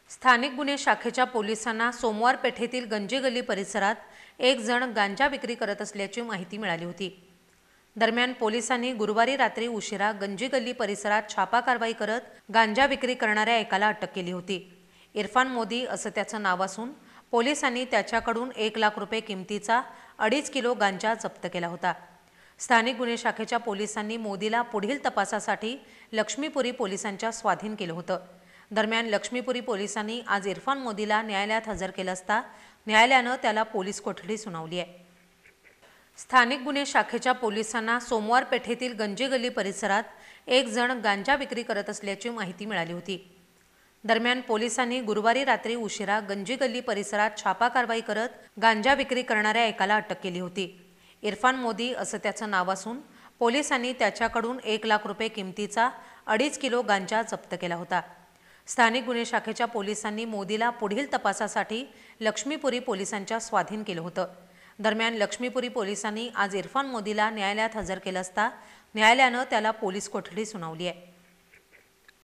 स्थानिक गुन्हे शाखेच्या पोलिसांना सोमवार पेठेतील गंजी गल्ली परिसरात एक जण गांजा विक्री करत असल्याची माहिती मिळाली होती। दरम्यान पोलिसांनी गुरुवारी रात्री उशिरा गंजी गल्ली परिसरात छापा कारवाई करत गांजा विक्री करणाऱ्या एकाला अटक केली होती। इरफान मोदी असं त्याचं नाव असून पोलिसांनी त्याच्याकडून 1 लाख रुपये किमतीचा 2.5 किलो गांजा जप्त केला होता। स्थानिक गुन्हे शाखेच्या पोलिसांनी मोदीला पुढील तपासासाठी लक्ष्मीपुरी पोलिसांच्या स्वाधीन केलं होतं। दरम्यान लक्ष्मीपुरी पोलिसांनी आज इरफान मोदीला न्यायालयात हजर केलं असता न्यायालयानं त्याला पोलीस कोठडी सुनावली आहे। स्थानिक गुन्हे शाखेच्या पोलिसांना सोमवार पेठेतील गंजी गल्ली परिसरात एक जण गांजा विक्री करत असल्याची माहिती मिळाली होती। दरम्यान पोलिसांनी गुरुवारी रात्री उशिरा गंजी गल्ली परिसरात छापा कारवाई करत गांजा विक्री करणाऱ्या एकाला अटक केली होती। इरफान मोदी असं त्याचं नाव असून पोलिसांनी त्याच्याकडून 1 लाख रुपये किमतीचा 2.5 किलो गांजा जप्त केला होता। स्थानिक गुन्हे शाखेच्या पोलिसांनी मोदीला पुढील तपासासाठी लक्ष्मीपुरी पोलिसांच्या स्वाधीन केलं होतं। दरम्यान लक्ष्मीपुरी पोलिसांनी आज इरफान मोदीला न्यायालयात हजर केलं असता न्यायालयानं त्याला पोलीस कोठडी सुनावली आहे।